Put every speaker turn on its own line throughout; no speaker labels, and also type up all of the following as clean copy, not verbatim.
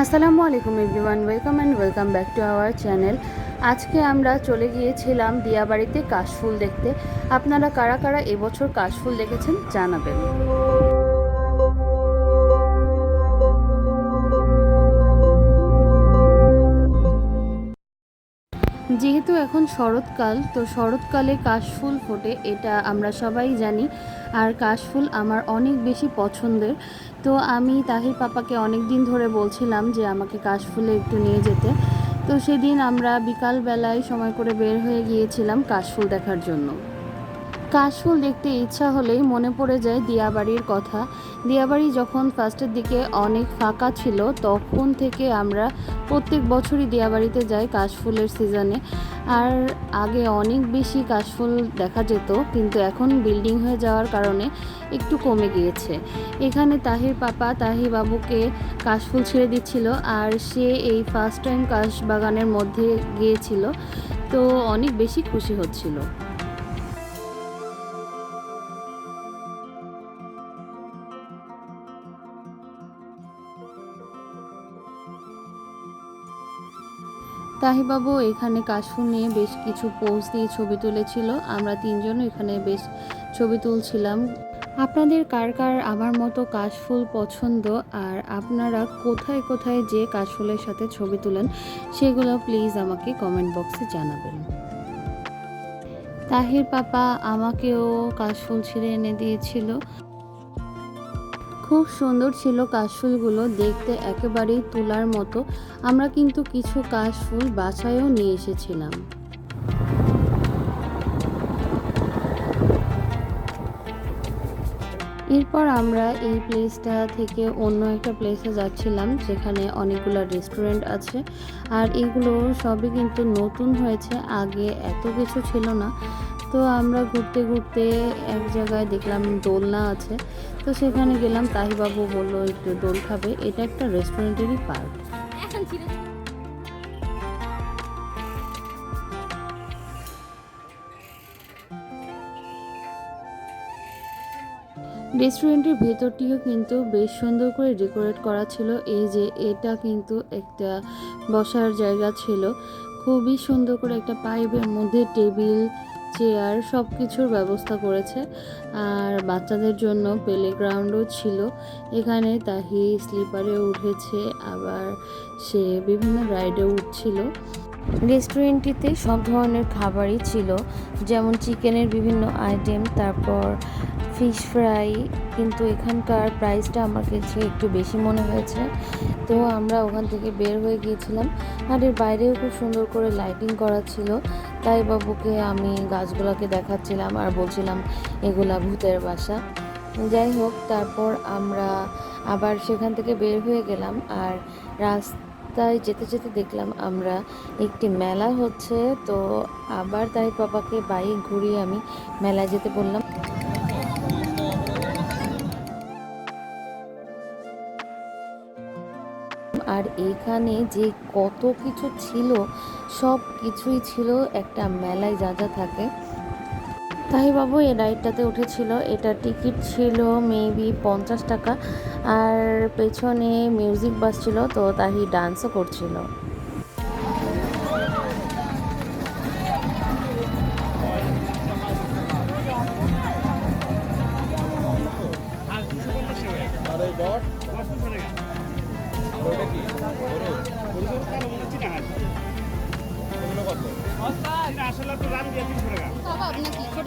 আসসালামু আলাইকুম everyone, welcome back to our channel. আজকে আমরা চলে গিয়েছিলাম দিয়াবাড়িতে কাশফুল দেখতে। আপনারা কারা কারা এবছর কাশফুল দেখেছেন জানাবেন। যেহেতু এখন শরৎকাল, তো শরৎকালে কাশফুল ফোটে এটা আমরা সবাই জানি। আর কাশফুল আমার অনেক বেশি পছন্দের। তো আমি তাহির পাপাকে অনেক দিন ধরে বলছিলাম যে আমাকে কাশফুলে একটু নিয়ে যেতে। তো সেদিন আমরা বিকালবেলায় সময় করে বের হয়ে গিয়েছিলাম কাশফুল দেখার জন্য। কাশফুল দেখতে ইচ্ছা হলেই মনে পড়ে যায় দিয়াবাড়ির কথা। দিয়াবাড়ি যখন ফার্স্টের দিকে অনেক ফাঁকা ছিল, তখন থেকে আমরা প্রত্যেক বছরই দিয়াবাড়িতে যাই কাশফুলের সিজনে। আর আগে অনেক বেশি কাশফুল দেখা যেত, কিন্তু এখন বিল্ডিং হয়ে যাওয়ার কারণে একটু কমে গিয়েছে। এখানে তাহির পাপা তাহি বাবুকে কাশফুল ছেড়ে দিচ্ছিল, আর সে এই ফার্স্ট টাইম কাশবাগানের মধ্যে গিয়েছিল, তো অনেক বেশি খুশি হচ্ছিল। তাহিবাবু এখানে কাশফুল নিয়ে বেশ কিছু পোজ দিয়ে ছবি তুলেছিল। আমরা তিনজনও এখানে বেশ ছবি তুলছিলাম। আপনাদের কার কার আমার মতো কাশফুল পছন্দ, আর আপনারা কোথায় কোথায় যে কাশফুলের সাথে ছবি তুলেন সেগুলো প্লিজ আমাকে কমেন্ট বক্সে জানাবেন। তাহির পাপা আমাকেও কাশফুল ছিঁড়ে এনে দিয়েছিল। খুব সুন্দর ছিল কাশফুলগুলো, দেখতে একেবারেই তুলার মতো। আমরা কিন্তু কিছু কাশফুল বাসায়ও নিয়ে এসেছিলাম। এরপর আমরা এই প্লেসটা থেকে অন্য একটা প্লেসে যাচ্ছিলাম, যেখানে অনেকগুলো রেস্টুরেন্ট আছে। আর এগুলো সবই কিন্তু নতুন হয়েছে, আগে এত কিছু ছিল না। তো আমরা ঘুরতে ঘুরতে এক জায়গায় দেখলাম দোলনা আছে, তো সেখানে গেলাম। তাহিবাবু বললো একটু দোল খাবে। এটা একটা রেস্টুরেন্টেরই পার্ক। রেস্টুরেন্টের ভেতরটিও কিন্তু বেশ সুন্দর করে ডেকোরেট করা ছিল। এই যে এটা কিন্তু একটা বসার জায়গা ছিল, খুবই সুন্দর করে একটা পাইপের মধ্যে টেবিল চেয়ার সব কিছুর ব্যবস্থা করেছে। আর বাচ্চাদের জন্য প্লে গ্রাউন্ডও ছিল। এখানে তাহি স্লিপারে উঠেছে, আবার সে বিভিন্ন রাইডে উঠছিল। রেস্টুরেন্টটিতে সব ধরনের খাবারই ছিল, যেমন চিকেনের বিভিন্ন আইটেম, তারপর ফিশ ফ্রাই। কিন্তু এখানকার প্রাইসটা আমার কাছে একটু বেশি মনে হয়েছে, তো আমরা ওখান থেকে বের হয়ে গিয়েছিলাম। আর এর বাইরেও খুব সুন্দর করে লাইটিং করা ছিল। তাই বাবুকে আমি গাছগুলোকে দেখাচ্ছিলাম আর বলছিলাম এগুলা ভূতের বাসা। যাই হোক, তারপর আমরা আবার সেখান থেকে বের হয়ে গেলাম। আর রাস্তায় যেতে যেতে দেখলাম আমরা একটি মেলা হচ্ছে, তো আবার তাই পাপাকে বাইক ঘুরিয়ে আমি মেলায় যেতে বললাম। আর এখানে যে কত কিছু ছিল, সব কিছুই ছিল একটা মেলায় যা যা থাকে। তাহিবাবু এই রাইডটাতে উঠেছিল। এটা টিকিট ছিল মেবি 50 টাকা। আর পেছনে মিউজিক বাজছিল, তো তাহি ডান্সও করছিল।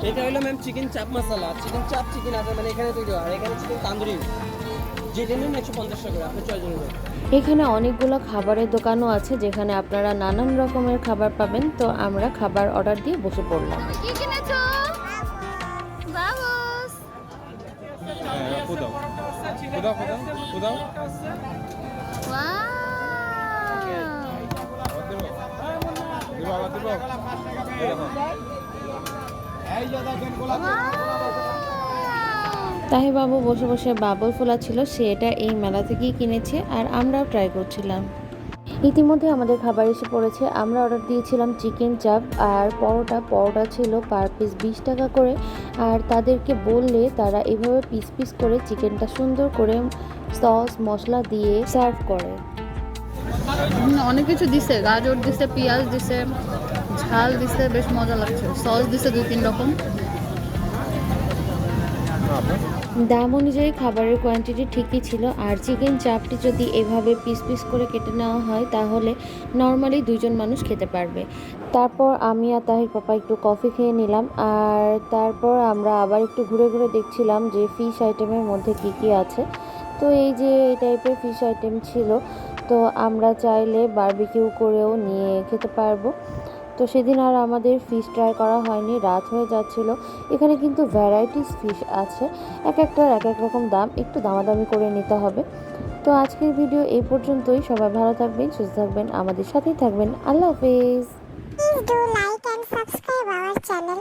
এটা হলো ম্যাম চিকেন চাপ মশলা, চিকেন চাপ চিকেন আছে মানে এখানে তৈরি হয়। আর এখানে চিকেন তান্দুরি, যেটা নিন 150 টাকা করে, আপনি চয়েস অনুযায়ী।
এখানে অনেকগুলো খাবারের দোকানও আছে, যেখানে আপনারা নানান রকমের খাবার পাবেন। তো আমরা খাবার অর্ডার দিয়ে বসে পড়লাম।
কি কিনেছো বাবুস?
খুদাও খুদাও খুদাও খুদাও
তাহিবাবু বসে বসে বাবল ফোলাচ্ছিল, সে এটা এই মেলা থেকেই কিনেছে, আর আমরাও ট্রাই করছিলাম। ইতিমধ্যে আমাদের খাবার এসে পড়েছে। আমরা অর্ডার দিয়েছিলাম চিকেন চাপ আর পরোটা ছিল পার পিস 20 টাকা করে। আর তাদেরকে বললে তারা এভাবে পিস পিস করে চিকেনটা সুন্দর করে সস মশলা দিয়ে সার্ভ করে। অনেক কিছু দিছে, গাজর দিছে, পেঁয়াজ দিছে, ঝাল দিছে, বেশ মজা লাগছে। সস দিছে 2-3 রকম। দাম অনুযায়ী খাবারের কোয়ান্টিটি ঠিকই ছিল। আর চিকেন চাপটি যদি এভাবে পিস পিস করে কেটে নেওয়া হয় তাহলে নর্মালি 2জন মানুষ খেতে পারবে। তারপর আমি আর তাহির পাপা একটু কফি খেয়ে নিলাম। আর তারপর আমরা আবার একটু ঘুরে ঘুরে দেখছিলাম যে ফিশ আইটেমের মধ্যে কি কি আছে। তো এই যে এই টাইপের ফিশ আইটেম ছিল, তো আমরা চাইলে বারবিকিউ করেও নিয়ে খেতে পারবো। তো সেদিন আর আমাদের ফিশ ট্রাই করা হয়নি, রাত হয়ে যাচ্ছিল। এখানে কিন্তু ভ্যারাইটিস ফিশ আছে, এক একটার এক এক রকম দাম, একটু দামাদামি করে নিতে হবে। তো আজকের ভিডিও এই পর্যন্তই। সবাই ভালো থাকবেন, সুস্থ থাকবেন, আমাদের সাথেই থাকবেন। আল্লাহ হাফেজ।
Please do like and subscribe our channel